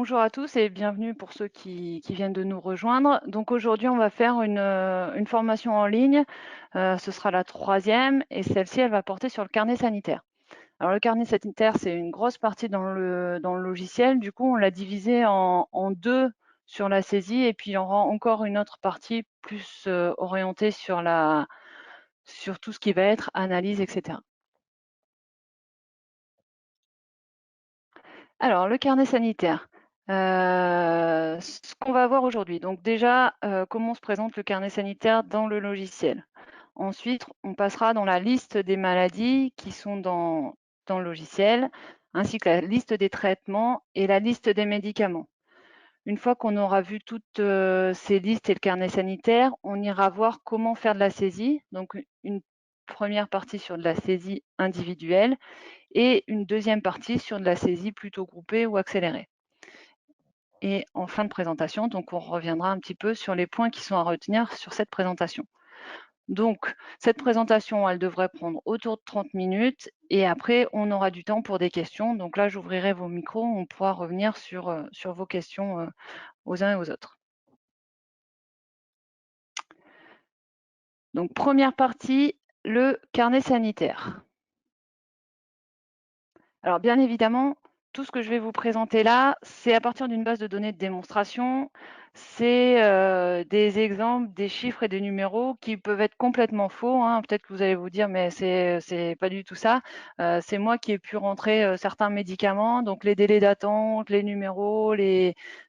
Bonjour à tous et bienvenue pour ceux qui viennent de nous rejoindre. Donc aujourd'hui, on va faire une formation en ligne. Ce sera la troisième et celle-ci, elle va porter sur le carnet sanitaire. Alors le carnet sanitaire, c'est une grosse partie dans le logiciel. Du coup, on l'a divisé en deux sur la saisie et puis il y aura encore une autre partie plus orientée sur tout ce qui va être analyse, etc. Alors, le carnet sanitaire, ce qu'on va voir aujourd'hui. Donc déjà, comment se présente le carnet sanitaire dans le logiciel. Ensuite, on passera dans la liste des maladies qui sont dans le logiciel, ainsi que la liste des traitements et la liste des médicaments. Une fois qu'on aura vu toutes ces listes et le carnet sanitaire, on ira voir comment faire de la saisie. Donc une première partie sur de la saisie individuelle et une deuxième partie sur de la saisie plutôt groupée ou accélérée. Et en fin de présentation, donc on reviendra un petit peu sur les points qui sont à retenir sur cette présentation. Donc, cette présentation, elle devrait prendre autour de 30 minutes et après, on aura du temps pour des questions. Donc là, j'ouvrirai vos micros, on pourra revenir sur vos questions aux uns et aux autres. Donc, première partie, le carnet sanitaire. Alors, bien évidemment, tout ce que je vais vous présenter là, c'est à partir d'une base de données de démonstration. C'est des exemples, des chiffres et des numéros qui peuvent être complètement faux, hein. Peut-être que vous allez vous dire, mais c'est pas du tout ça. C'est moi qui ai pu rentrer certains médicaments, donc les délais d'attente, les numéros,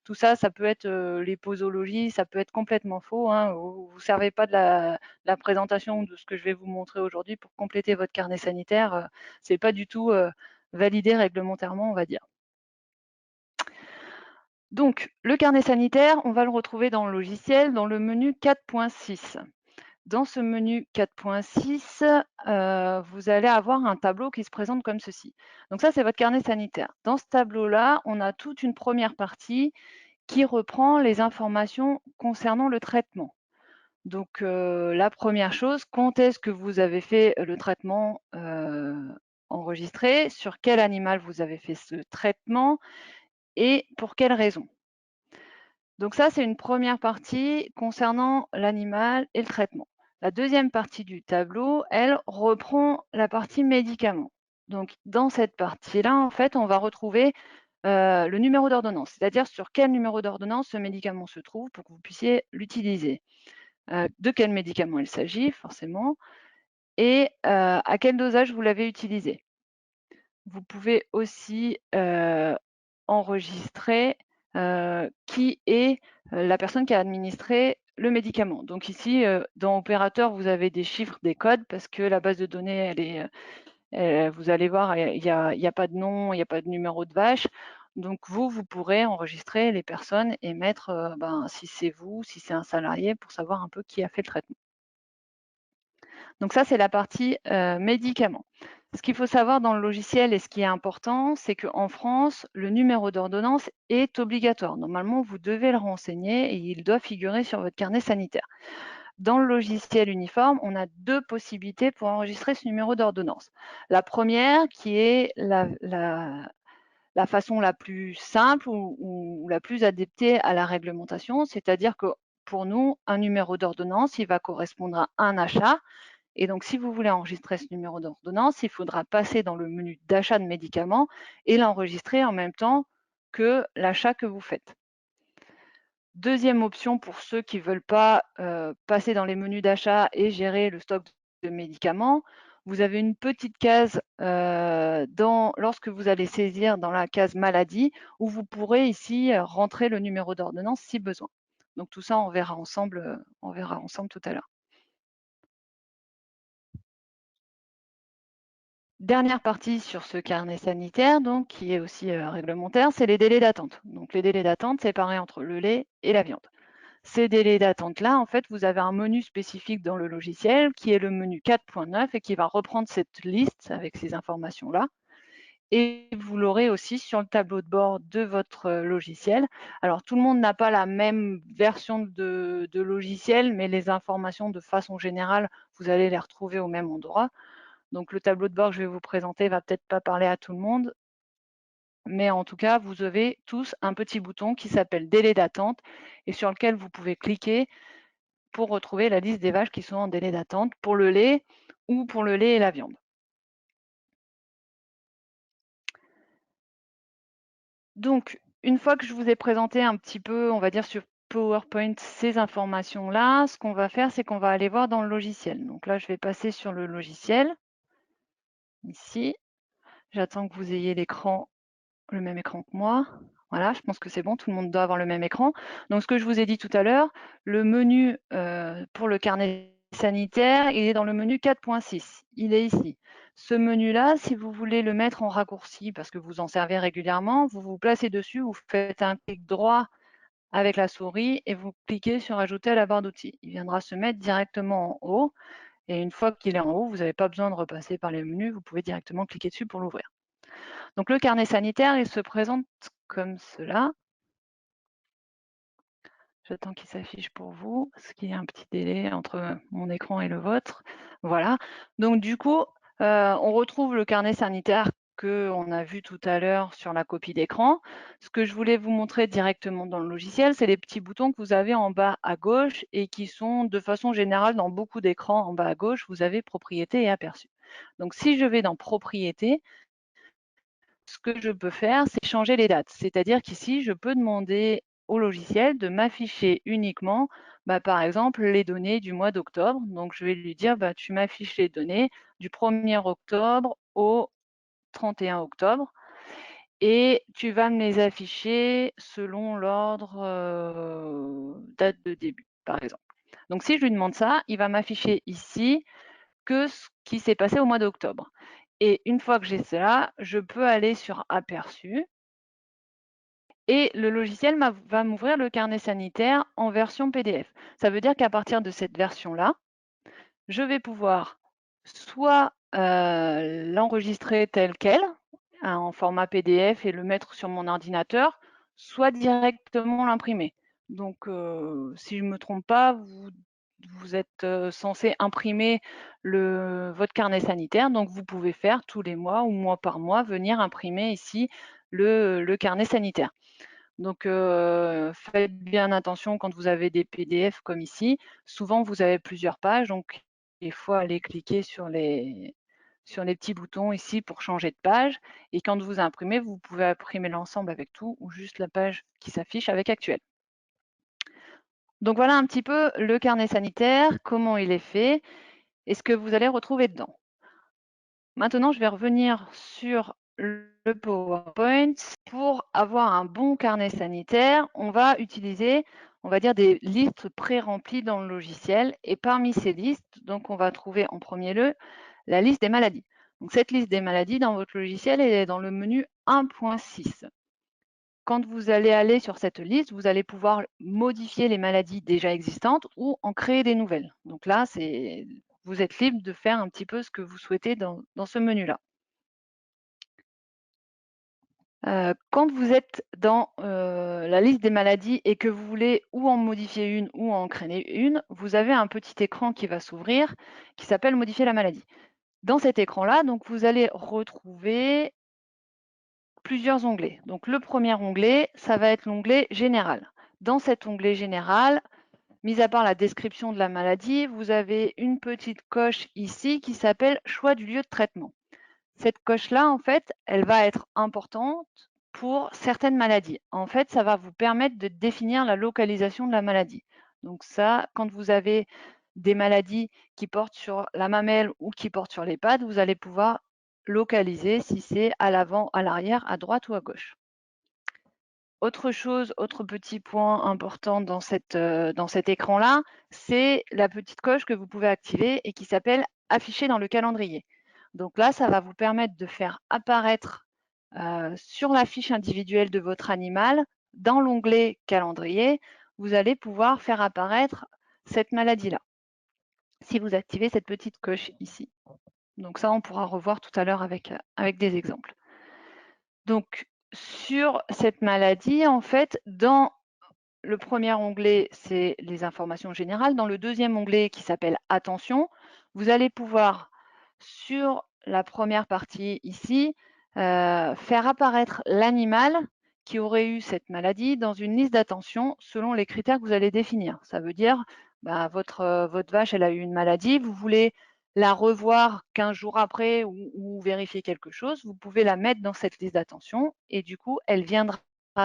tout ça, ça peut être les posologies, ça peut être complètement faux, hein. Vous ne servez pas de la présentation de ce que je vais vous montrer aujourd'hui pour compléter votre carnet sanitaire. C'est pas du tout validé réglementairement, on va dire. Donc, le carnet sanitaire, on va le retrouver dans le logiciel, dans le menu 4.6. Dans ce menu 4.6, vous allez avoir un tableau qui se présente comme ceci. Donc ça, c'est votre carnet sanitaire. Dans ce tableau-là, on a toute une première partie qui reprend les informations concernant le traitement. Donc, la première chose, quand est-ce que vous avez fait le traitement enregistré, sur quel animal vous avez fait ce traitement et pour quelle raison. Donc ça, c'est une première partie concernant l'animal et le traitement. La deuxième partie du tableau, elle reprend la partie médicaments. Donc dans cette partie-là, en fait, on va retrouver le numéro d'ordonnance, c'est-à-dire sur quel numéro d'ordonnance ce médicament se trouve pour que vous puissiez l'utiliser. De quel médicament il s'agit, forcément, et à quel dosage vous l'avez utilisé. Vous pouvez aussi enregistrer qui est la personne qui a administré le médicament. Donc ici, dans opérateur, vous avez des chiffres, des codes, parce que la base de données, vous allez voir, il y a pas de nom, il n'y a pas de numéro de vache. Donc vous pourrez enregistrer les personnes et mettre si c'est vous, si c'est un salarié, pour savoir un peu qui a fait le traitement. Donc ça, c'est la partie médicaments. Ce qu'il faut savoir dans le logiciel et ce qui est important, c'est qu'en France, le numéro d'ordonnance est obligatoire. Normalement, vous devez le renseigner et il doit figurer sur votre carnet sanitaire. Dans le logiciel uniforme, on a deux possibilités pour enregistrer ce numéro d'ordonnance. La première, qui est la façon la plus simple ou la plus adaptée à la réglementation, c'est-à-dire que pour nous, un numéro d'ordonnance, il va correspondre à un achat. Et donc, si vous voulez enregistrer ce numéro d'ordonnance, il faudra passer dans le menu d'achat de médicaments et l'enregistrer en même temps que l'achat que vous faites. Deuxième option pour ceux qui ne veulent pas passer dans les menus d'achat et gérer le stock de médicaments, vous avez une petite case lorsque vous allez saisir dans la case maladie où vous pourrez ici rentrer le numéro d'ordonnance si besoin. Donc tout ça, on verra ensemble tout à l'heure. Dernière partie sur ce carnet sanitaire, donc, qui est aussi réglementaire, c'est les délais d'attente. Donc les délais d'attente, c'est pareil entre le lait et la viande. Ces délais d'attente-là, en fait, vous avez un menu spécifique dans le logiciel qui est le menu 4.9 et qui va reprendre cette liste avec ces informations-là. Et vous l'aurez aussi sur le tableau de bord de votre logiciel. Alors, tout le monde n'a pas la même version de logiciel, mais les informations, de façon générale, vous allez les retrouver au même endroit. Donc, le tableau de bord que je vais vous présenter ne va peut-être pas parler à tout le monde. mais en tout cas, vous avez tous un petit bouton qui s'appelle délai d'attente et sur lequel vous pouvez cliquer pour retrouver la liste des vaches qui sont en délai d'attente pour le lait ou pour le lait et la viande. Donc, une fois que je vous ai présenté un petit peu, on va dire sur PowerPoint, ces informations-là, ce qu'on va faire, c'est qu'on va aller voir dans le logiciel. Donc là, je vais passer sur le logiciel, ici. J'attends que vous ayez le même écran que moi. Voilà, je pense que c'est bon, tout le monde doit avoir le même écran. Donc, ce que je vous ai dit tout à l'heure, le menu pour le carnet sanitaire, il est dans le menu 4.6. Il est ici. Ce menu-là, si vous voulez le mettre en raccourci, parce que vous en servez régulièrement, vous vous placez dessus, vous faites un clic droit avec la souris et vous cliquez sur Ajouter à la barre d'outils. Il viendra se mettre directement en haut. Et une fois qu'il est en haut, vous n'avez pas besoin de repasser par les menus, vous pouvez directement cliquer dessus pour l'ouvrir. Donc le carnet sanitaire, il se présente comme cela. J'attends qu'il s'affiche pour vous, parce qu'il y a un petit délai entre mon écran et le vôtre. Voilà. Donc du coup, on retrouve le carnet sanitaire qu'on a vu tout à l'heure sur la copie d'écran. Ce que je voulais vous montrer directement dans le logiciel, c'est les petits boutons que vous avez en bas à gauche et qui sont de façon générale dans beaucoup d'écrans en bas à gauche, vous avez propriété et aperçu. Donc si je vais dans propriété, ce que je peux faire, c'est changer les dates. C'est-à-dire qu'ici, je peux demander au logiciel de m'afficher uniquement, par exemple, les données du mois d'octobre. Donc, je vais lui dire, tu m'affiches les données du 1er octobre au 31 octobre et tu vas me les afficher selon l'ordre date de début, par exemple. Donc, si je lui demande ça, il va m'afficher ici que ce qui s'est passé au mois d'octobre. Et une fois que j'ai cela, je peux aller sur Aperçu et le logiciel va m'ouvrir le carnet sanitaire en version PDF. Ça veut dire qu'à partir de cette version-là, je vais pouvoir soit l'enregistrer tel quel, en format PDF et le mettre sur mon ordinateur, soit directement l'imprimer. Donc, si je ne me trompe pas, vous êtes censé imprimer votre carnet sanitaire, donc vous pouvez faire tous les mois ou mois par mois, venir imprimer ici le carnet sanitaire. Donc, faites bien attention quand vous avez des PDF comme ici. Souvent, vous avez plusieurs pages, donc il faut aller cliquer sur les petits boutons ici pour changer de page. Et quand vous imprimez, vous pouvez imprimer l'ensemble avec tout ou juste la page qui s'affiche avec Actuel. Donc voilà un petit peu le carnet sanitaire, comment il est fait et ce que vous allez retrouver dedans. Maintenant, je vais revenir sur le PowerPoint. Pour avoir un bon carnet sanitaire, on va utiliser, on va dire, des listes pré-remplies dans le logiciel. Et parmi ces listes, donc, on va trouver en premier lieu la liste des maladies. Donc, cette liste des maladies dans votre logiciel, elle est dans le menu 1.6. Quand vous allez aller sur cette liste, vous allez pouvoir modifier les maladies déjà existantes ou en créer des nouvelles. Donc là, vous êtes libre de faire un petit peu ce que vous souhaitez dans ce menu-là. Quand vous êtes dans la liste des maladies et que vous voulez ou en modifier une ou en créer une, vous avez un petit écran qui va s'ouvrir qui s'appelle Modifier la maladie. Dans cet écran-là, donc, vous allez retrouver plusieurs onglets. Donc, le premier onglet, ça va être l'onglet Général. Dans cet onglet Général, mis à part la description de la maladie, vous avez une petite coche ici qui s'appelle Choix du lieu de traitement. Cette coche-là, en fait, elle va être importante pour certaines maladies. En fait, ça va vous permettre de définir la localisation de la maladie. Donc ça, quand vous avez des maladies qui portent sur la mamelle ou qui portent sur les pattes, vous allez pouvoir localiser si c'est à l'avant, à l'arrière, à droite ou à gauche. Autre chose, autre petit point important dans cet écran-là, c'est la petite coche que vous pouvez activer et qui s'appelle « Afficher dans le calendrier ». Donc là, ça va vous permettre de faire apparaître sur la fiche individuelle de votre animal, dans l'onglet « Calendrier », vous allez pouvoir faire apparaître cette maladie-là, si vous activez cette petite coche ici. Donc ça, on pourra revoir tout à l'heure avec des exemples. Donc, sur cette maladie, en fait, dans le premier onglet, c'est les informations générales. Dans le deuxième onglet qui s'appelle « Attention », vous allez pouvoir, sur la première partie ici, faire apparaître l'animal qui aurait eu cette maladie dans une liste d'attention selon les critères que vous allez définir. Ça veut dire, bah, votre vache, elle a eu une maladie, vous voulez la revoir 15 jours après ou vérifier quelque chose, vous pouvez la mettre dans cette liste d'attention et du coup, elle viendra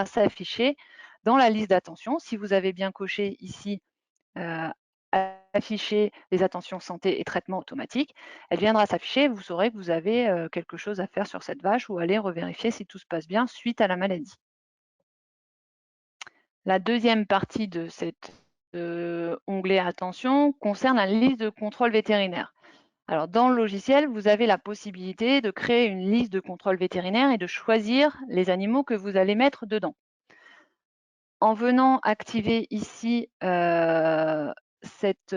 s'afficher dans la liste d'attention. Si vous avez bien coché ici afficher les attentions santé et traitement automatique, elle viendra s'afficher, vous saurez que vous avez quelque chose à faire sur cette vache ou aller revérifier si tout se passe bien suite à la maladie. La deuxième partie de cet onglet attention concerne la liste de contrôle vétérinaire. Alors dans le logiciel, vous avez la possibilité de créer une liste de contrôle vétérinaire et de choisir les animaux que vous allez mettre dedans. En venant activer ici cette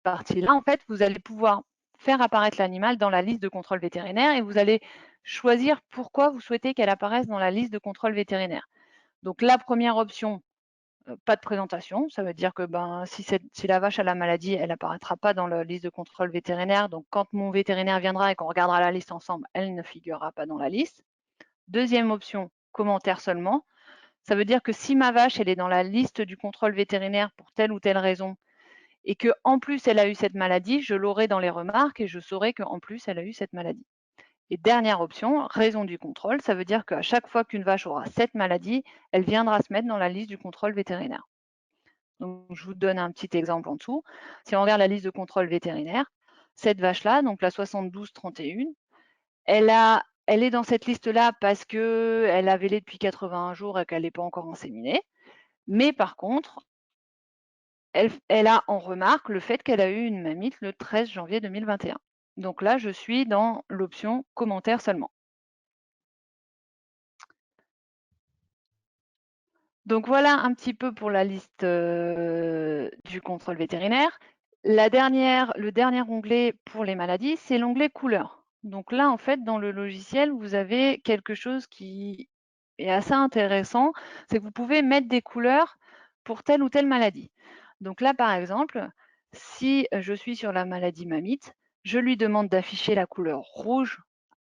partie-là, en fait, vous allez pouvoir faire apparaître l'animal dans la liste de contrôle vétérinaire et vous allez choisir pourquoi vous souhaitez qu'elle apparaisse dans la liste de contrôle vétérinaire. Donc la première option, pas de présentation, ça veut dire que si la vache a la maladie, elle n'apparaîtra pas dans la liste de contrôle vétérinaire. Donc quand mon vétérinaire viendra et qu'on regardera la liste ensemble, elle ne figurera pas dans la liste. Deuxième option, commentaire seulement. Ça veut dire que si ma vache, elle est dans la liste du contrôle vétérinaire pour telle ou telle raison, et qu'en plus elle a eu cette maladie, je l'aurai dans les remarques et je saurai qu'en plus elle a eu cette maladie. Et dernière option, raison du contrôle, ça veut dire qu'à chaque fois qu'une vache aura cette maladie, elle viendra se mettre dans la liste du contrôle vétérinaire. Donc, je vous donne un petit exemple en dessous. Si on regarde la liste de contrôle vétérinaire, cette vache-là, donc la 7231, elle est dans cette liste-là parce qu'elle avait lait depuis 81 jours et qu'elle n'est pas encore inséminée. Mais par contre, elle a en remarque le fait qu'elle a eu une mamite le 13 janvier 2021. Donc là, je suis dans l'option commentaire seulement. Donc voilà un petit peu pour la liste du contrôle vétérinaire. Le dernier onglet pour les maladies, c'est l'onglet couleurs. Donc là, en fait, dans le logiciel, vous avez quelque chose qui est assez intéressant, c'est que vous pouvez mettre des couleurs pour telle ou telle maladie. Donc là, par exemple, si je suis sur la maladie mamite, je lui demande d'afficher la couleur rouge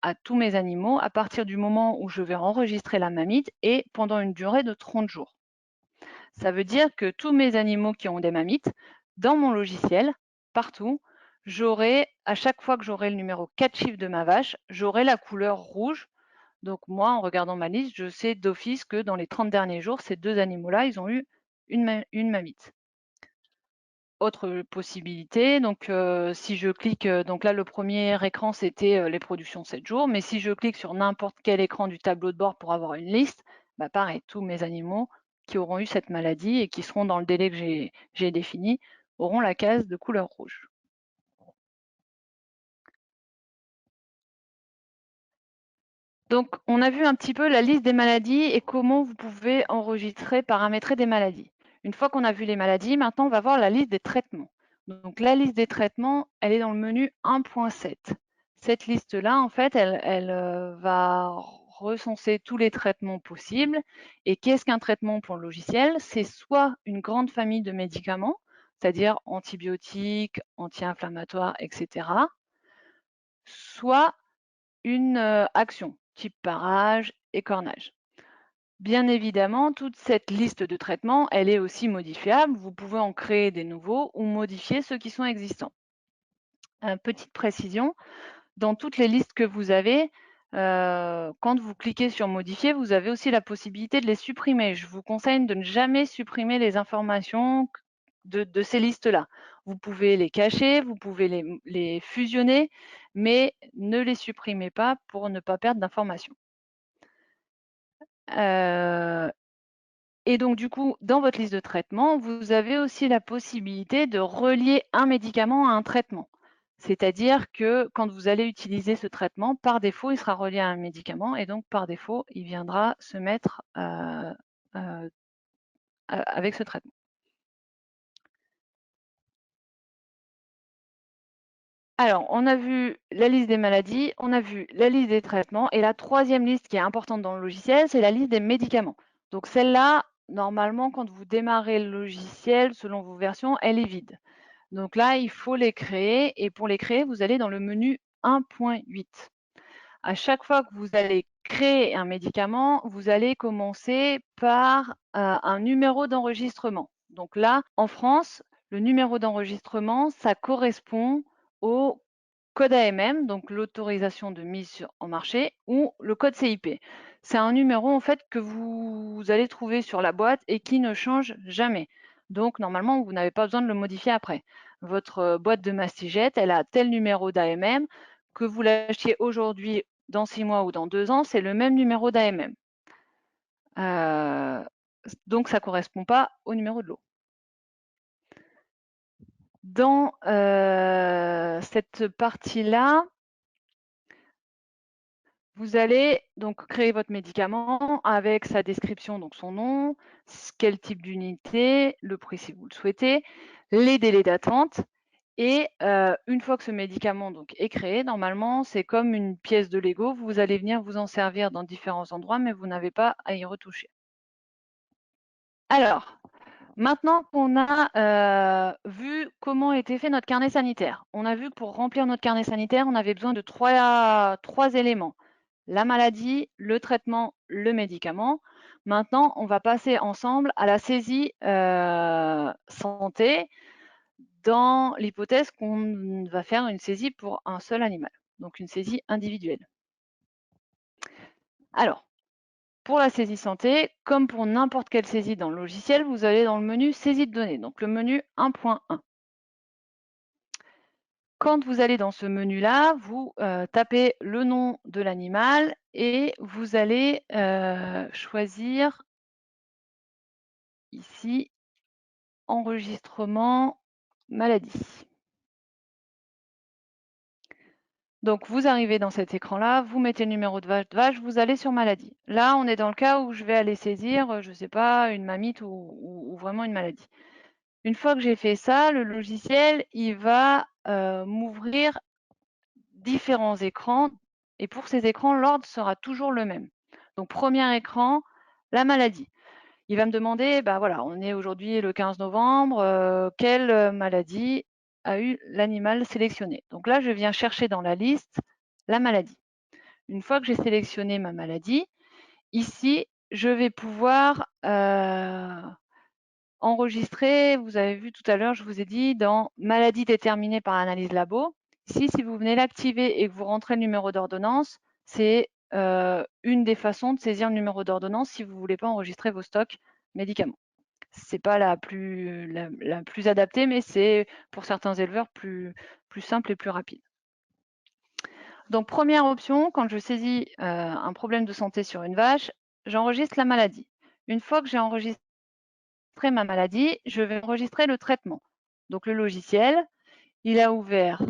à tous mes animaux à partir du moment où je vais enregistrer la mamite et pendant une durée de 30 jours. Ça veut dire que tous mes animaux qui ont des mammites, dans mon logiciel, partout, j'aurai, à chaque fois que j'aurai le numéro 4 chiffres de ma vache, j'aurai la couleur rouge. Donc moi, en regardant ma liste, je sais d'office que dans les 30 derniers jours, ces deux animaux-là, ils ont eu une mamite. Autre possibilité, donc si je clique, donc là le premier écran c'était les productions 7 jours, mais si je clique sur n'importe quel écran du tableau de bord pour avoir une liste, bah pareil, tous mes animaux qui auront eu cette maladie et qui seront dans le délai que j'ai défini auront la case de couleur rouge. Donc on a vu un petit peu la liste des maladies et comment vous pouvez enregistrer, paramétrer des maladies. Une fois qu'on a vu les maladies, maintenant on va voir la liste des traitements. Donc la liste des traitements, elle est dans le menu 1.7. Cette liste-là, en fait, elle va recenser tous les traitements possibles. Et qu'est-ce qu'un traitement pour le logiciel? C'est soit une grande famille de médicaments, c'est-à-dire antibiotiques, anti-inflammatoires, etc., soit une action, type parage, écornage. Bien évidemment, toute cette liste de traitements, elle est aussi modifiable. Vous pouvez en créer des nouveaux ou modifier ceux qui sont existants. Petite précision, dans toutes les listes que vous avez, quand vous cliquez sur modifier, vous avez aussi la possibilité de les supprimer. Je vous conseille de ne jamais supprimer les informations de ces listes-là. Vous pouvez les cacher, vous pouvez les fusionner, mais ne les supprimez pas pour ne pas perdre d'informations. Et donc du coup, dans votre liste de traitements, vous avez aussi la possibilité de relier un médicament à un traitement. C'est-à-dire que quand vous allez utiliser ce traitement, par défaut, il sera relié à un médicament et donc par défaut, il viendra se mettre avec ce traitement. Alors, on a vu la liste des maladies, on a vu la liste des traitements et la troisième liste qui est importante dans le logiciel, c'est la liste des médicaments. Donc celle-là, normalement, quand vous démarrez le logiciel, selon vos versions, elle est vide. Donc là, il faut les créer et pour les créer, vous allez dans le menu 1.8. à chaque fois que vous allez créer un médicament, vous allez commencer par un numéro d'enregistrement. Donc là, en France, le numéro d'enregistrement, ça correspond au code AMM, donc l'autorisation de mise en marché, ou le code CIP. C'est un numéro en fait que vous allez trouver sur la boîte et qui ne change jamais. Donc normalement, vous n'avez pas besoin de le modifier après. Votre boîte de mastigette, elle a tel numéro d'AMM, que vous l'achetiez aujourd'hui, dans 6 mois ou dans 2 ans, c'est le même numéro d'AMM. Donc ça ne correspond pas au numéro de lot. Dans cette partie-là, vous allez donc créer votre médicament avec sa description, donc son nom, quel type d'unité, le prix si vous le souhaitez, les délais d'attente. Et une fois que ce médicament donc, est créé, normalement, c'est comme une pièce de Lego. Vous allez venir vous en servir dans différents endroits, mais vous n'avez pas à y retoucher. Alors, maintenant qu'on a vu comment était fait notre carnet sanitaire, on a vu que pour remplir notre carnet sanitaire, on avait besoin de trois éléments. La maladie, le traitement, le médicament. Maintenant, on va passer ensemble à la saisie santé dans l'hypothèse qu'on va faire une saisie pour un seul animal, donc une saisie individuelle. Alors, pour la saisie santé, comme pour n'importe quelle saisie dans le logiciel, vous allez dans le menu saisie de données, donc le menu 1.1. Quand vous allez dans ce menu-là, vous tapez le nom de l'animal et vous allez choisir ici enregistrement maladie. Donc vous arrivez dans cet écran-là, vous mettez le numéro de vache, vous allez sur maladie. Là, on est dans le cas où je vais aller saisir, je ne sais pas, une mamite ou vraiment une maladie. Une fois que j'ai fait ça, le logiciel, il va m'ouvrir différents écrans. Et pour ces écrans, l'ordre sera toujours le même. Donc, premier écran, la maladie. Il va me demander, bah voilà, on est aujourd'hui le 15 novembre, quelle maladie a eu l'animal sélectionné. Donc là, je viens chercher dans la liste la maladie. Une fois que j'ai sélectionné ma maladie, ici, je vais pouvoir enregistrer, vous avez vu tout à l'heure, je vous ai dit, dans maladie déterminée par analyse labo. Ici, si vous venez l'activer et que vous rentrez le numéro d'ordonnance, c'est une des façons de saisir le numéro d'ordonnance si vous ne voulez pas enregistrer vos stocks médicaments. Ce n'est pas la plus adaptée, mais c'est pour certains éleveurs plus simple et plus rapide. Donc, première option, quand je saisis un problème de santé sur une vache, j'enregistre la maladie. Une fois que j'ai enregistré ma maladie, je vais enregistrer le traitement. Donc, le logiciel, il a ouvert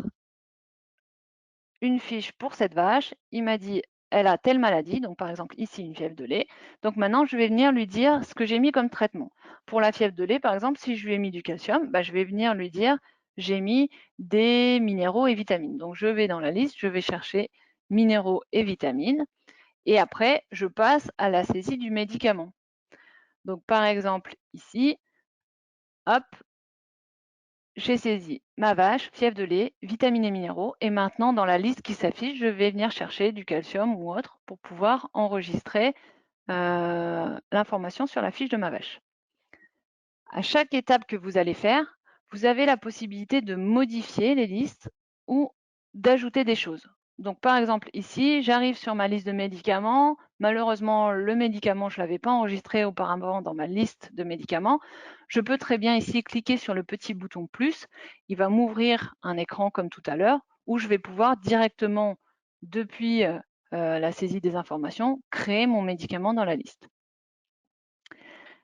une fiche pour cette vache. Il m'a dit, elle a telle maladie, donc par exemple ici une fièvre de lait. Donc maintenant, je vais venir lui dire ce que j'ai mis comme traitement. Pour la fièvre de lait, par exemple, si je lui ai mis du calcium, bah, je vais venir lui dire, j'ai mis des minéraux et vitamines. Donc je vais dans la liste, je vais chercher minéraux et vitamines. Et après, je passe à la saisie du médicament. Donc par exemple, ici, hop, j'ai saisi ma vache, fièvre de lait, vitamines et minéraux. Et maintenant, dans la liste qui s'affiche, je vais venir chercher du calcium ou autre pour pouvoir enregistrer l'information sur la fiche de ma vache. À chaque étape que vous allez faire, vous avez la possibilité de modifier les listes ou d'ajouter des choses. Donc, par exemple, ici, j'arrive sur ma liste de médicaments. Malheureusement, le médicament, je ne l'avais pas enregistré auparavant dans ma liste de médicaments. Je peux très bien ici cliquer sur le petit bouton plus. Il va m'ouvrir un écran comme tout à l'heure où je vais pouvoir directement, depuis la saisie des informations, créer mon médicament dans la liste.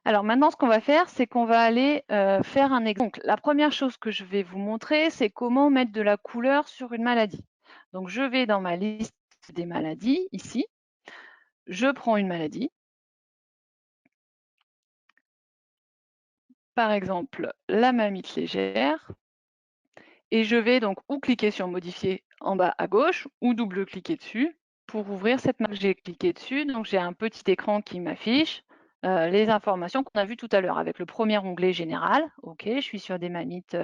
Alors maintenant, ce qu'on va faire, c'est qu'on va aller faire un exemple. Donc, la première chose que je vais vous montrer, c'est comment mettre de la couleur sur une maladie. Donc, je vais dans ma liste des maladies, ici. Je prends une maladie. Par exemple, la mamite légère. Et je vais donc ou cliquer sur modifier en bas à gauche ou double-cliquer dessus pour ouvrir cette marque. J'ai cliqué dessus, donc j'ai un petit écran qui m'affiche les informations qu'on a vues tout à l'heure avec le premier onglet général. OK, je suis sur des mamites,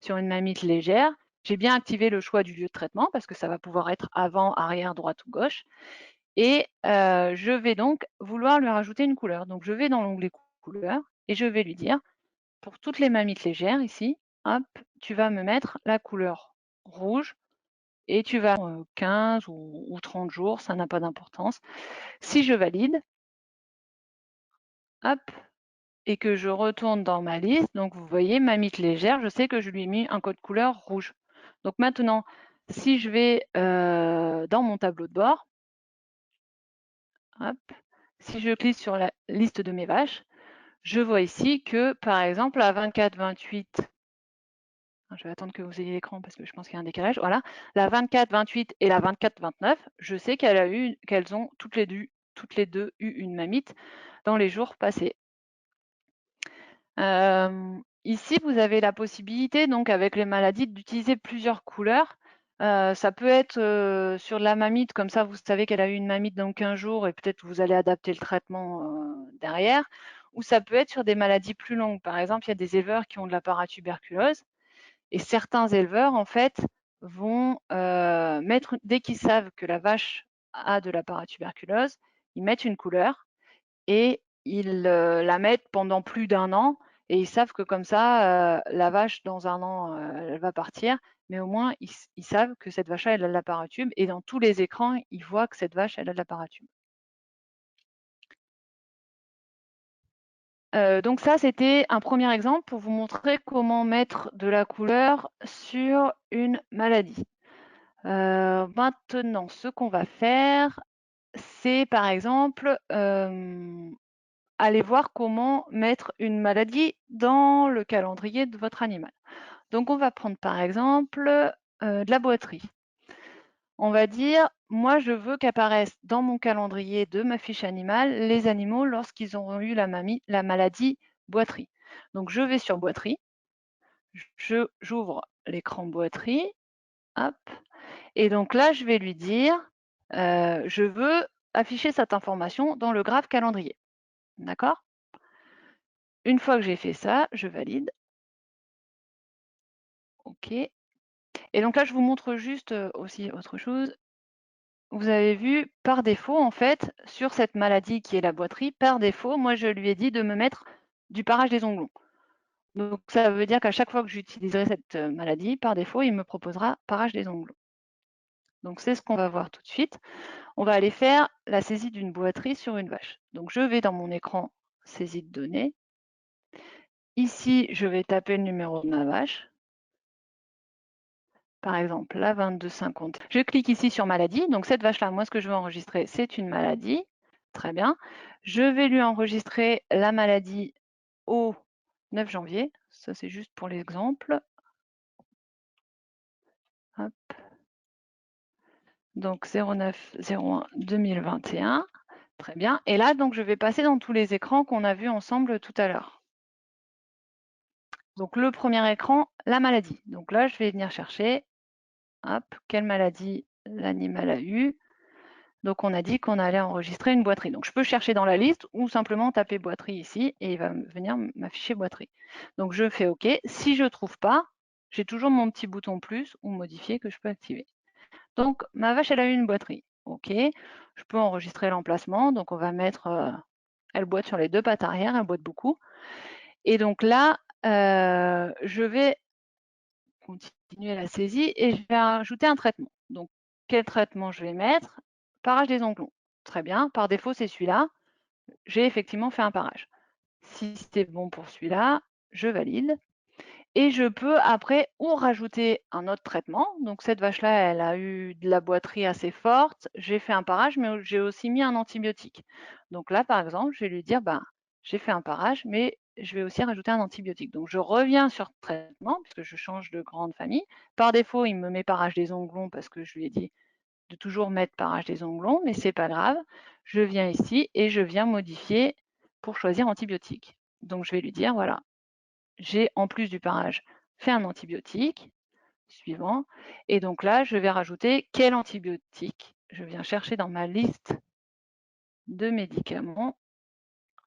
sur une mamite légère. J'ai bien activé le choix du lieu de traitement parce que ça va pouvoir être avant, arrière, droite ou gauche. Et je vais donc vouloir lui rajouter une couleur. Donc je vais dans l'onglet couleurs et je vais lui dire, pour toutes les mammites légères ici, hop, tu vas me mettre la couleur rouge et tu vas 15 ou 30 jours, ça n'a pas d'importance. Si je valide, hop, et que je retourne dans ma liste, donc vous voyez, mamite légère, je sais que je lui ai mis un code couleur rouge. Donc maintenant, si je vais dans mon tableau de bord, hop, si je clique sur la liste de mes vaches, je vois ici que, par exemple, la 24-28, je vais attendre que vous ayez l'écran parce que je pense qu'il y a un décalage, voilà, la 24-28 et la 24-29, je sais qu'elles ont toutes les deux eu une mamite dans les jours passés. Ici, vous avez la possibilité, donc avec les maladies, d'utiliser plusieurs couleurs. Ça peut être sur la mamite, comme ça vous savez qu'elle a eu une mamite dans 15 jours et peut-être vous allez adapter le traitement derrière. Ou ça peut être sur des maladies plus longues. Par exemple, il y a des éleveurs qui ont de la paratuberculose et certains éleveurs, en fait, vont mettre, dès qu'ils savent que la vache a de la paratuberculose, ils mettent une couleur et ils la mettent pendant plus d'un an et ils savent que comme ça, la vache, dans un an, elle va partir, mais au moins, ils savent que cette vache-là, elle a de la paratube et dans tous les écrans, ils voient que cette vache, elle a de la paratube. Donc ça, c'était un premier exemple pour vous montrer comment mettre de la couleur sur une maladie. Maintenant, ce qu'on va faire, c'est par exemple, aller voir comment mettre une maladie dans le calendrier de votre animal. Donc on va prendre par exemple de la boiterie. On va dire, moi je veux qu'apparaissent dans mon calendrier de ma fiche animale les animaux lorsqu'ils auront eu la maladie boiterie. Donc je vais sur boiterie, j'ouvre l'écran boiterie, hop, et donc là je vais lui dire, je veux afficher cette information dans le graphe calendrier. D'accord? Une fois que j'ai fait ça, je valide. OK. Et donc là, je vous montre juste aussi autre chose. Vous avez vu, par défaut, en fait, sur cette maladie qui est la boiterie, par défaut, moi, je lui ai dit de me mettre du parage des onglons. Donc ça veut dire qu'à chaque fois que j'utiliserai cette maladie, par défaut, il me proposera parage des onglons. Donc c'est ce qu'on va voir tout de suite. On va aller faire la saisie d'une boiterie sur une vache. Donc je vais dans mon écran saisie de données. Ici, je vais taper le numéro de ma vache. Par exemple, la 2250. Je clique ici sur maladie. Donc cette vache-là, moi, ce que je veux enregistrer, c'est une maladie. Très bien. Je vais lui enregistrer la maladie au 9 janvier. Ça, c'est juste pour l'exemple. Donc 09-01-2021. Très bien. Et là, donc, je vais passer dans tous les écrans qu'on a vus ensemble tout à l'heure. Donc le premier écran, la maladie. Donc là, je vais venir chercher, hop, quelle maladie l'animal a eu. Donc on a dit qu'on allait enregistrer une boiterie. Donc je peux chercher dans la liste ou simplement taper boiterie ici et il va venir m'afficher boiterie. Donc je fais OK. Si je ne trouve pas, j'ai toujours mon petit bouton plus ou modifier que je peux activer. Donc ma vache, elle a eu une boiterie. OK. Je peux enregistrer l'emplacement. Donc on va mettre, elle boite sur les deux pattes arrière, elle boite beaucoup. Et donc là, je vais continuer la saisie et je vais ajouter un traitement. Donc quel traitement je vais mettre? Parage des onglons. Très bien, par défaut, c'est celui-là. J'ai effectivement fait un parage. Si c'est bon pour celui-là, je valide. Et je peux après ou rajouter un autre traitement. Donc cette vache-là, elle a eu de la boiterie assez forte. J'ai fait un parage, mais j'ai aussi mis un antibiotique. Donc là, par exemple, je vais lui dire, ben, j'ai fait un parage, mais je vais aussi rajouter un antibiotique. Donc je reviens sur traitement, puisque je change de grande famille. Par défaut, il me met parage des onglons parce que je lui ai dit de toujours mettre parage des onglons, mais c'est pas grave. Je viens ici et je viens modifier pour choisir antibiotique. Donc je vais lui dire, voilà, j'ai en plus du parage fait un antibiotique, suivant, et donc là, je vais rajouter quel antibiotique. Je viens chercher dans ma liste de médicaments,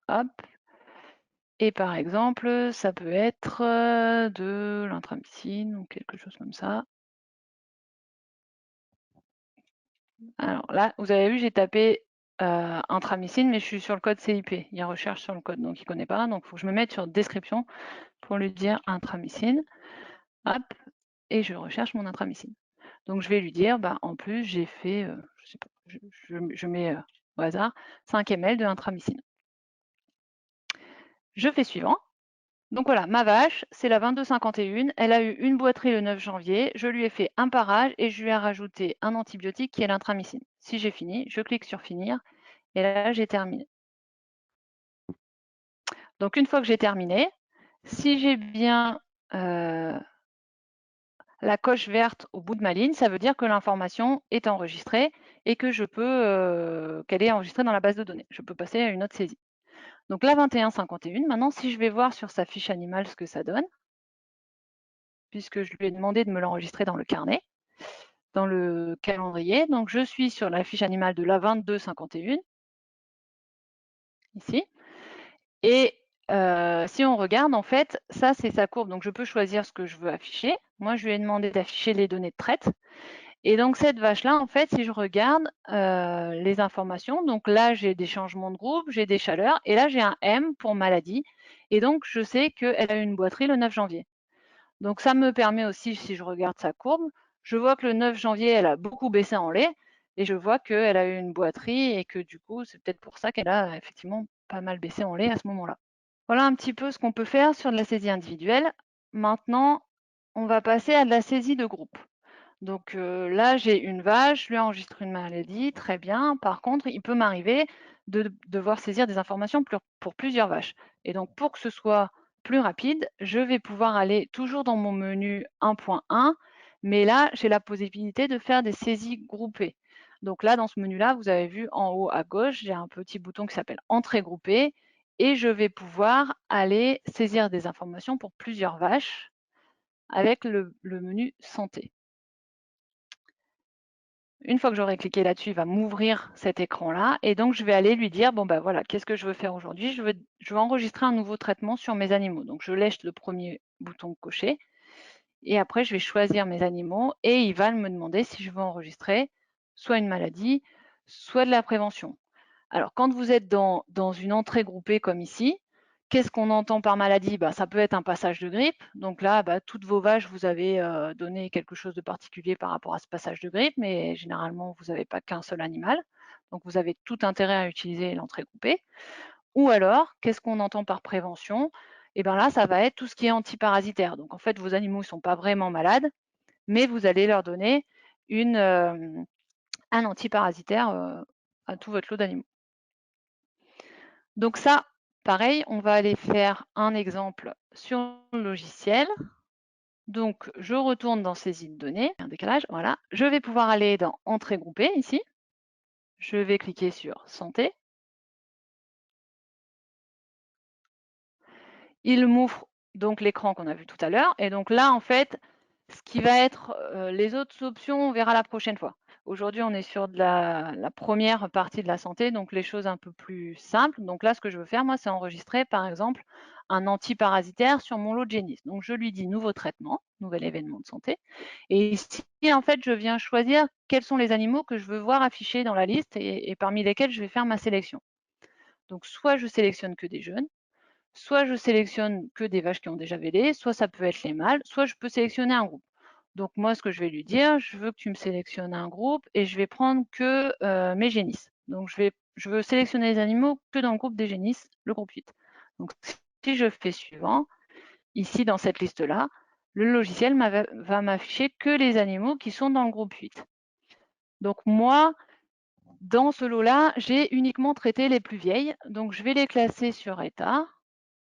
hop, et par exemple, ça peut être de l'intramycine ou quelque chose comme ça. Alors là, vous avez vu, j'ai tapé intramicine, mais je suis sur le code CIP. Il recherche sur le code, donc il ne connaît pas. Donc il faut que je me mette sur description pour lui dire intramicine. Hop, et je recherche mon intramicine. Donc je vais lui dire, bah, en plus, j'ai fait, je sais pas, je mets au hasard 5 ml de intramicine. Je fais suivant. Donc voilà, ma vache, c'est la 2251. Elle a eu une boiterie le 9 janvier. Je lui ai fait un parage et je lui ai rajouté un antibiotique qui est l'intramicine. Si j'ai fini, je clique sur finir et là, j'ai terminé. Donc une fois que j'ai terminé, si j'ai bien la coche verte au bout de ma ligne, ça veut dire que l'information est enregistrée et que je peux qu'elle est enregistrée dans la base de données. Je peux passer à une autre saisie. Donc la 2151, maintenant, si je vais voir sur sa fiche animale ce que ça donne, puisque je lui ai demandé de me l'enregistrer dans le carnet, dans le calendrier. Donc je suis sur la fiche animale de la 2251, ici. Et si on regarde, en fait, ça c'est sa courbe. Donc je peux choisir ce que je veux afficher. Moi, je lui ai demandé d'afficher les données de traite. Et donc cette vache-là, en fait, si je regarde les informations, donc là j'ai des changements de groupe, j'ai des chaleurs, et là j'ai un M pour maladie. Et donc je sais qu'elle a eu une boiterie le 9 janvier. Donc ça me permet aussi, si je regarde sa courbe, je vois que le 9 janvier, elle a beaucoup baissé en lait, et je vois qu'elle a eu une boiterie, et que du coup, c'est peut-être pour ça qu'elle a effectivement pas mal baissé en lait à ce moment-là. Voilà un petit peu ce qu'on peut faire sur de la saisie individuelle. Maintenant, on va passer à de la saisie de groupe. Donc là, j'ai une vache, je lui enregistre une maladie, très bien. Par contre, il peut m'arriver de devoir saisir des informations pour plusieurs vaches. Et donc, pour que ce soit plus rapide, je vais pouvoir aller toujours dans mon menu 1.1, mais là, j'ai la possibilité de faire des saisies groupées. Donc là, dans ce menu-là, vous avez vu en haut à gauche, j'ai un petit bouton qui s'appelle Entrée groupée, et je vais pouvoir aller saisir des informations pour plusieurs vaches avec le menu Santé. Une fois que j'aurai cliqué là-dessus, il va m'ouvrir cet écran-là, et donc je vais aller lui dire, bon ben voilà, qu'est-ce que je veux faire aujourd'hui? Je veux enregistrer un nouveau traitement sur mes animaux. Donc je lèche le premier bouton coché, et après je vais choisir mes animaux, et il va me demander si je veux enregistrer soit une maladie, soit de la prévention. Alors, quand vous êtes dans une entrée groupée comme ici, qu'est-ce qu'on entend par maladie? Ça peut être un passage de grippe. Donc là, toutes vos vaches, vous avez donné quelque chose de particulier par rapport à ce passage de grippe, mais généralement, vous n'avez pas qu'un seul animal. Donc, vous avez tout intérêt à utiliser l'entrée groupée. Ou alors, qu'est-ce qu'on entend par prévention? Et bien là, ça va être tout ce qui est antiparasitaire. Donc, en fait, vos animaux ne sont pas vraiment malades, mais vous allez leur donner un antiparasitaire à tout votre lot d'animaux. Donc ça, pareil, on va aller faire un exemple sur le logiciel. Donc, je retourne dans saisie de données, un décalage, voilà. Je vais pouvoir aller dans entrée groupée ici. Je vais cliquer sur santé. Il m'ouvre donc l'écran qu'on a vu tout à l'heure. Et donc là, en fait, ce qui va être les autres options, on verra la prochaine fois. Aujourd'hui, on est sur de la première partie de la santé, donc les choses un peu plus simples. Donc là, ce que je veux faire, moi, c'est enregistrer, par exemple, un antiparasitaire sur mon lot de génis. Donc je lui dis nouveau traitement, nouvel événement de santé. Et ici, en fait, je viens choisir quels sont les animaux que je veux voir affichés dans la liste et parmi lesquels je vais faire ma sélection. Donc soit je sélectionne que des jeunes, soit je sélectionne que des vaches qui ont déjà vélé, soit ça peut être les mâles, soit je peux sélectionner un groupe. Donc moi, ce que je vais lui dire, je veux que tu me sélectionnes un groupe et je vais prendre que mes génisses. Donc je veux sélectionner les animaux que dans le groupe des génisses, le groupe 8. Donc si je fais suivant, ici dans cette liste-là, le logiciel va m'afficher que les animaux qui sont dans le groupe 8. Donc moi, dans ce lot-là, j'ai uniquement traité les plus vieilles. Donc je vais les classer sur état.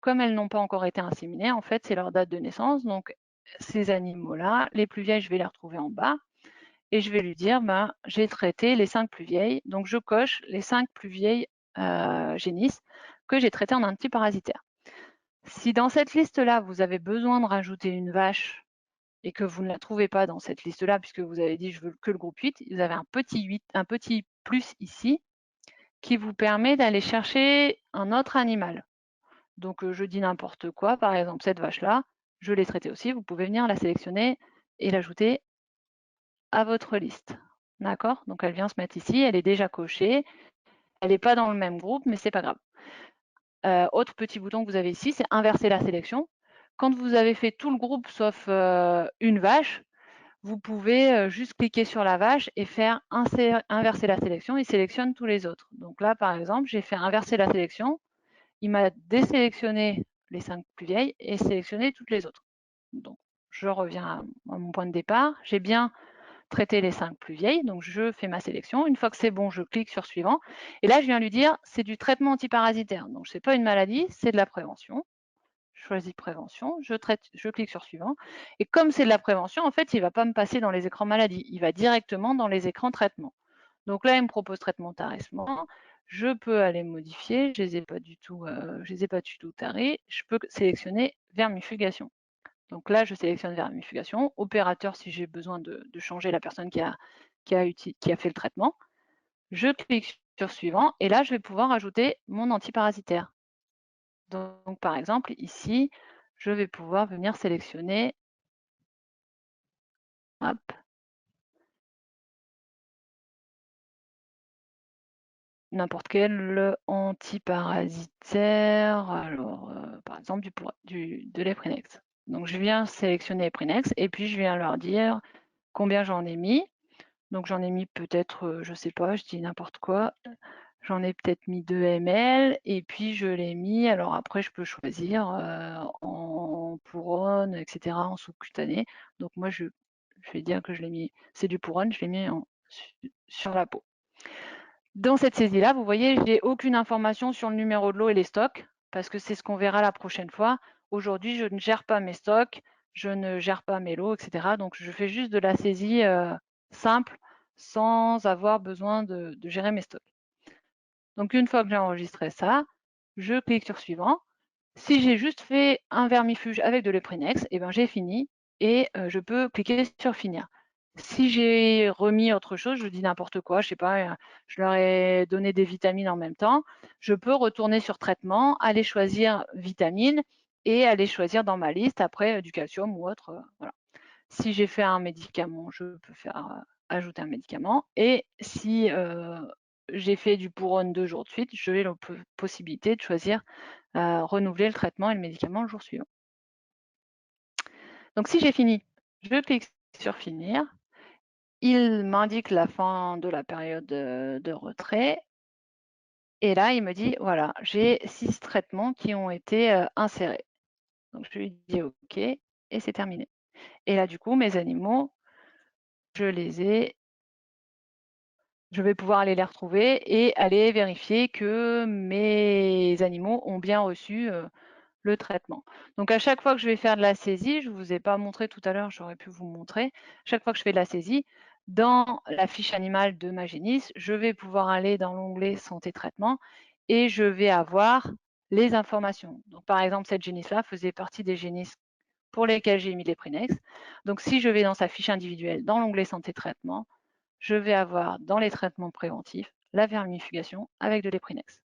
Comme elles n'ont pas encore été inséminées, en fait, c'est leur date de naissance. Donc, ces animaux-là, les plus vieilles, je vais les retrouver en bas. Et je vais lui dire, j'ai traité les 5 plus vieilles. Donc, je coche les 5 plus vieilles génisses que j'ai traitées en antiparasitaire. Si dans cette liste-là, vous avez besoin de rajouter une vache et que vous ne la trouvez pas dans cette liste-là, puisque vous avez dit, je veux que le groupe 8, vous avez un petit plus ici qui vous permet d'aller chercher un autre animal. Donc, je dis n'importe quoi, par exemple, cette vache-là, je l'ai traitée aussi, vous pouvez venir la sélectionner et l'ajouter à votre liste. D'accord? Donc elle vient se mettre ici, elle est déjà cochée. Elle n'est pas dans le même groupe, mais c'est pas grave. Autre petit bouton que vous avez ici, c'est inverser la sélection. Quand vous avez fait tout le groupe sauf une vache, vous pouvez juste cliquer sur la vache et faire inverser la sélection. Il sélectionne tous les autres. Donc là, par exemple, j'ai fait inverser la sélection. Il m'a désélectionné les 5 plus vieilles et sélectionné toutes les autres. Donc, je reviens à mon point de départ. J'ai bien traité les 5 plus vieilles, donc je fais ma sélection. Une fois que c'est bon, je clique sur suivant. Et là, je viens lui dire, c'est du traitement antiparasitaire. Donc, ce n'est pas une maladie, c'est de la prévention. Je choisis prévention, je clique sur suivant. Et comme c'est de la prévention, en fait, il ne va pas me passer dans les écrans maladie. Il va directement dans les écrans traitement. Donc là, il me propose traitement tarissement. Je peux aller modifier. Je ne les ai pas du tout, tarés. Je peux sélectionner vermifugation. Donc là, je sélectionne vermifugation. Opérateur, si j'ai besoin de changer la personne qui a fait le traitement. Je clique sur suivant. Et là, je vais pouvoir ajouter mon antiparasitaire. Donc, par exemple, ici, je vais pouvoir venir sélectionner n'importe quel antiparasitaire, alors par exemple de l'Eprinex. Donc je viens sélectionner Eprinex et puis je viens leur dire combien j'en ai mis. Donc j'en ai mis peut-être, je sais pas, je dis n'importe quoi, j'en ai peut-être mis 2 ml et puis je l'ai mis, alors après je peux choisir en couronne, etc., en sous-cutané. Donc moi je vais dire que je l'ai mis, c'est du couronne, je l'ai mis sur la peau. Dans cette saisie-là, vous voyez, je n'ai aucune information sur le numéro de lot et les stocks, parce que c'est ce qu'on verra la prochaine fois. Aujourd'hui, je ne gère pas mes stocks, je ne gère pas mes lots, etc. Donc, je fais juste de la saisie simple, sans avoir besoin de gérer mes stocks. Donc, une fois que j'ai enregistré ça, je clique sur suivant. Si j'ai juste fait un vermifuge avec de l'Eprinex, eh ben, j'ai fini et je peux cliquer sur finir. Si j'ai remis autre chose, je dis n'importe quoi, je sais pas, je leur ai donné des vitamines en même temps, je peux retourner sur traitement, aller choisir vitamines et aller choisir dans ma liste après du calcium ou autre. Voilà. Si j'ai fait un médicament, je peux faire ajouter un médicament. Et si j'ai fait du Puron 2 jours de suite, j'ai la possibilité de choisir renouveler le traitement et le médicament le jour suivant. Donc si j'ai fini, je clique sur finir. Il m'indique la fin de la période de retrait. Et là, il me dit, voilà, j'ai 6 traitements qui ont été insérés. Donc je lui dis OK et c'est terminé. Et là, du coup, mes animaux, je vais pouvoir aller les retrouver et aller vérifier que mes animaux ont bien reçu le traitement. Donc à chaque fois que je vais faire de la saisie, je ne vous ai pas montré tout à l'heure, j'aurais pu vous montrer, chaque fois que je fais de la saisie, dans la fiche animale de ma génisse, je vais pouvoir aller dans l'onglet santé traitement et je vais avoir les informations. Donc par exemple, cette génisse-là faisait partie des génisses pour lesquelles j'ai mis les Prinex. Donc si je vais dans sa fiche individuelle, dans l'onglet santé traitement, je vais avoir dans les traitements préventifs la vermifugation avec de l'Eprinex.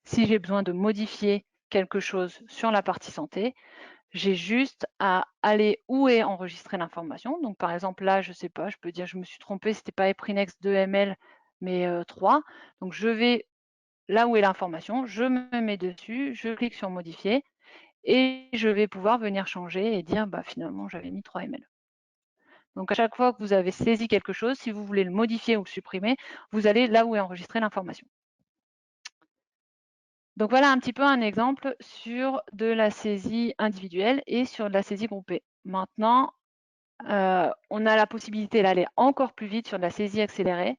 Si j'ai besoin de modifier quelque chose sur la partie santé, j'ai juste à aller où est enregistrée l'information. Donc par exemple là, je ne sais pas, je peux dire je me suis trompée, ce n'était pas Eprinex 2 ml, mais 3. Donc je vais là où est l'information, je me mets dessus, je clique sur modifier et je vais pouvoir venir changer et dire bah, finalement j'avais mis 3 ml. Donc à chaque fois que vous avez saisi quelque chose, si vous voulez le modifier ou le supprimer, vous allez là où est enregistrée l'information. Donc voilà un petit peu un exemple sur de la saisie individuelle et sur de la saisie groupée. Maintenant, on a la possibilité d'aller encore plus vite sur de la saisie accélérée.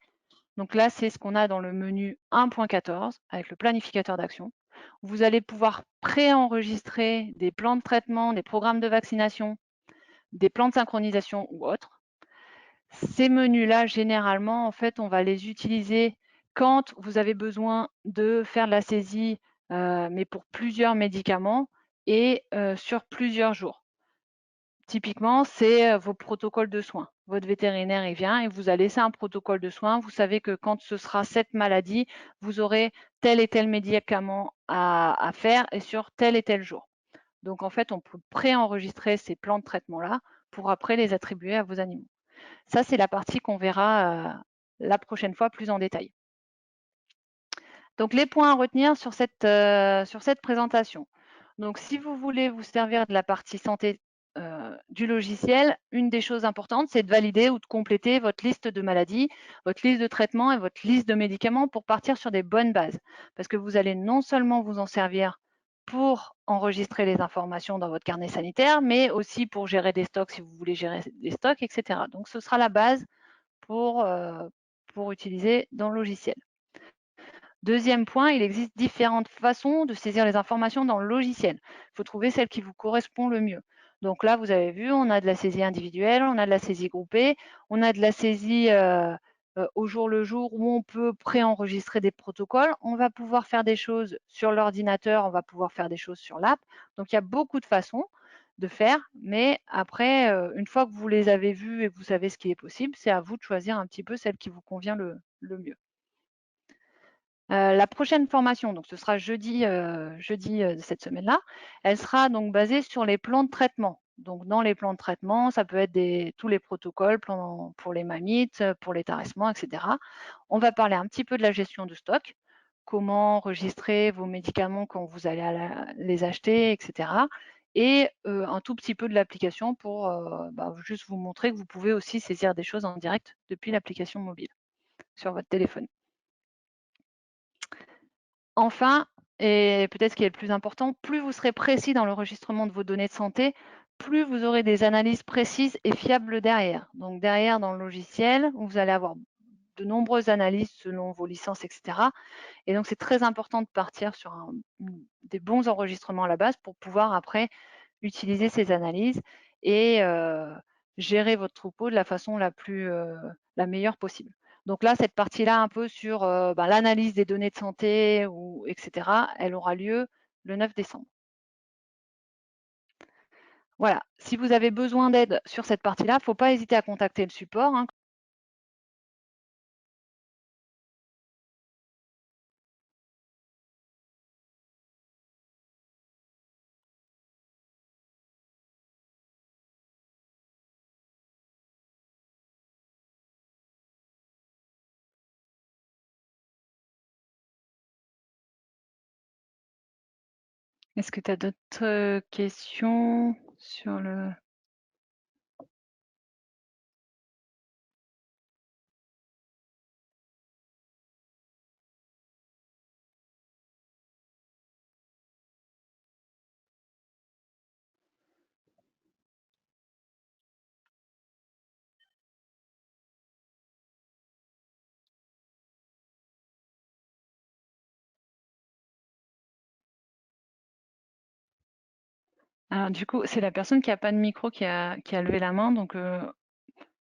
Donc là, c'est ce qu'on a dans le menu 1.14 avec le planificateur d'action. Vous allez pouvoir préenregistrer des plans de traitement, des programmes de vaccination, des plans de synchronisation ou autres. Ces menus-là, généralement, en fait, on va les utiliser quand vous avez besoin de faire de la saisie, mais pour plusieurs médicaments et sur plusieurs jours. Typiquement, c'est vos protocoles de soins. Votre vétérinaire, il vient et vous a laissé un protocole de soins. Vous savez que quand ce sera cette maladie, vous aurez tel et tel médicament à faire et sur tel et tel jour. Donc, en fait, on peut préenregistrer ces plans de traitement-là pour après les attribuer à vos animaux. Ça, c'est la partie qu'on verra la prochaine fois plus en détail. Donc, les points à retenir sur cette présentation. Donc, si vous voulez vous servir de la partie santé du logiciel, une des choses importantes, c'est de valider ou de compléter votre liste de maladies, votre liste de traitements et votre liste de médicaments pour partir sur des bonnes bases. Parce que vous allez non seulement vous en servir pour enregistrer les informations dans votre carnet sanitaire, mais aussi pour gérer des stocks si vous voulez gérer des stocks, etc. Donc, ce sera la base pour utiliser dans le logiciel. Deuxième point, il existe différentes façons de saisir les informations dans le logiciel. Il faut trouver celle qui vous correspond le mieux. Donc là, vous avez vu, on a de la saisie individuelle, on a de la saisie groupée, on a de la saisie au jour le jour où on peut préenregistrer des protocoles. On va pouvoir faire des choses sur l'ordinateur, on va pouvoir faire des choses sur l'app. Donc il y a beaucoup de façons de faire, mais après, une fois que vous les avez vues et que vous savez ce qui est possible, c'est à vous de choisir un petit peu celle qui vous convient le mieux. La prochaine formation, donc ce sera jeudi de cette semaine-là, elle sera donc basée sur les plans de traitement. Donc dans les plans de traitement, ça peut être tous les protocoles pour les mammites, pour les tarissements, etc. On va parler un petit peu de la gestion de stock, comment enregistrer vos médicaments quand vous allez les acheter, etc. Et un tout petit peu de l'application pour juste vous montrer que vous pouvez aussi saisir des choses en direct depuis l'application mobile sur votre téléphone. Enfin, et peut-être ce qui est le plus important, plus vous serez précis dans l'enregistrement de vos données de santé, plus vous aurez des analyses précises et fiables derrière. Donc derrière, dans le logiciel, vous allez avoir de nombreuses analyses selon vos licences, etc. Et donc, c'est très important de partir sur des bons enregistrements à la base pour pouvoir après utiliser ces analyses et gérer votre troupeau de la façon la meilleure possible. Donc là, cette partie-là, un peu sur l'analyse des données de santé, etc., elle aura lieu le 9 décembre. Voilà, si vous avez besoin d'aide sur cette partie-là, il ne faut pas hésiter à contacter le support. Est-ce que tu as d'autres questions sur le... Alors du coup, c'est la personne qui n'a pas de micro qui a levé la main, donc je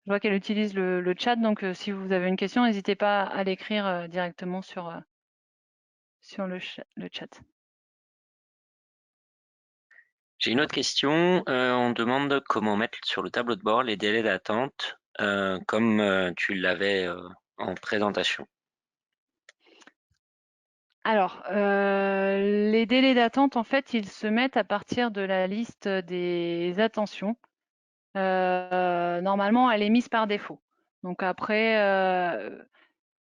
vois qu'elle utilise le chat, donc si vous avez une question, n'hésitez pas à l'écrire directement sur le chat. J'ai une autre question. On demande comment mettre sur le tableau de bord les délais d'attente, comme tu l'avais en présentation. Alors, les délais d'attente, en fait, ils se mettent à partir de la liste des attentions. Normalement, elle est mise par défaut. Donc après,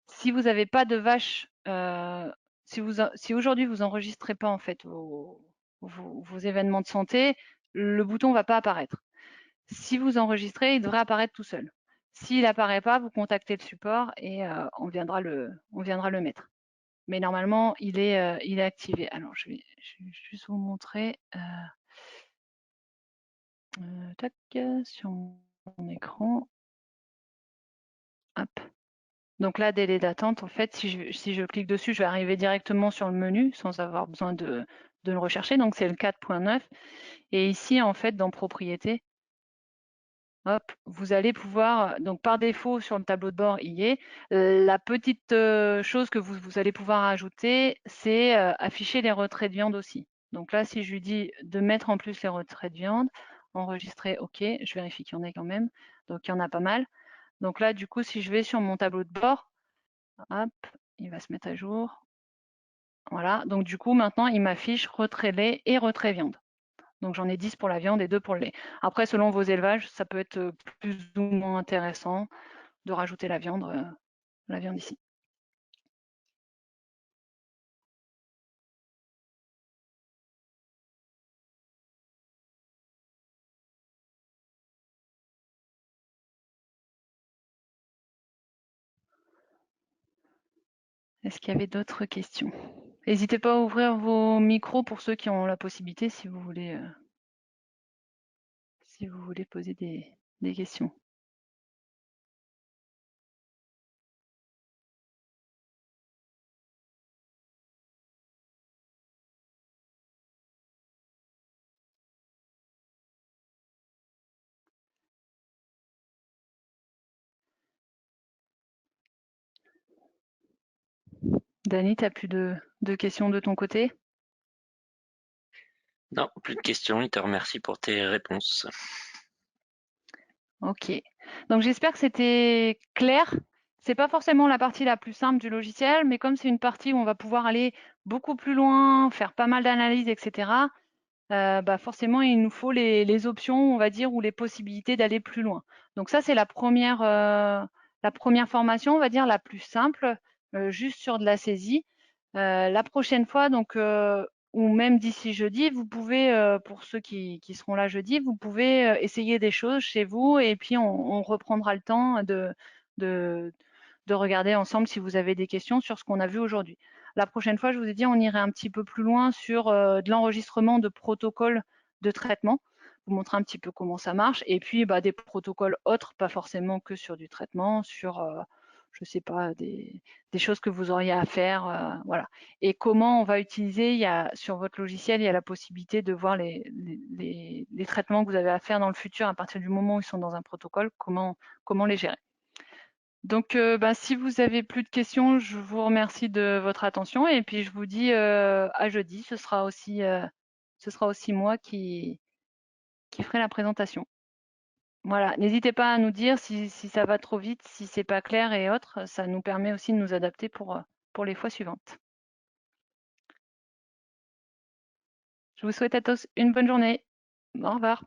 si vous n'avez pas de vache, si aujourd'hui vous enregistrez pas en fait vos événements de santé, le bouton va pas apparaître. Si vous enregistrez, il devrait apparaître tout seul. S'il apparaît pas, vous contactez le support et on viendra le mettre. Mais normalement, il est activé. Alors, je vais juste vous montrer. Tac, sur mon écran. Hop. Donc là, délai d'attente, en fait, si je clique dessus, je vais arriver directement sur le menu sans avoir besoin de le rechercher. Donc, c'est le 4.9. Et ici, en fait, dans Propriétés, hop, vous allez pouvoir, donc par défaut, sur le tableau de bord, il y est. La petite chose que vous allez pouvoir ajouter, c'est afficher les retraits de viande aussi. Donc là, si je lui dis de mettre en plus les retraits de viande, enregistrer, OK, je vérifie qu'il y en a quand même. Donc, il y en a pas mal. Donc là, du coup, si je vais sur mon tableau de bord, hop, il va se mettre à jour. Voilà, donc du coup, maintenant, il m'affiche retrait lait et retrait viande. Donc j'en ai 10 pour la viande et 2 pour le lait. Après, selon vos élevages, ça peut être plus ou moins intéressant de rajouter la viande ici. Est-ce qu'il y avait d'autres questions? N'hésitez pas à ouvrir vos micros pour ceux qui ont la possibilité si vous voulez poser des questions. Dany, tu n'as plus de questions de ton côté? Non, plus de questions. Il te remercie pour tes réponses. Ok. Donc j'espère que c'était clair. C'est pas forcément la partie la plus simple du logiciel, mais comme c'est une partie où on va pouvoir aller beaucoup plus loin, faire pas mal d'analyses, etc., bah forcément, il nous faut les options, on va dire, ou les possibilités d'aller plus loin. Donc ça, c'est la première formation, on va dire, la plus simple, juste sur de la saisie. La prochaine fois, donc, ou même d'ici jeudi, vous pouvez, pour ceux qui seront là jeudi, vous pouvez essayer des choses chez vous et puis on reprendra le temps de, de regarder ensemble si vous avez des questions sur ce qu'on a vu aujourd'hui. La prochaine fois, je vous ai dit, on irait un petit peu plus loin sur de l'enregistrement de protocoles de traitement, vous montrer un petit peu comment ça marche, et puis bah, des protocoles autres, pas forcément que sur du traitement, sur, je sais pas, des choses que vous auriez à faire, voilà. Et comment on va utiliser, sur votre logiciel, il y a la possibilité de voir les traitements que vous avez à faire dans le futur à partir du moment où ils sont dans un protocole, comment les gérer. Donc, bah, si vous avez plus de questions, je vous remercie de votre attention et puis je vous dis à jeudi. Ce sera aussi moi qui ferai la présentation. Voilà, n'hésitez pas à nous dire si ça va trop vite, si c'est pas clair et autres. Ça nous permet aussi de nous adapter pour les fois suivantes. Je vous souhaite à tous une bonne journée. Au revoir.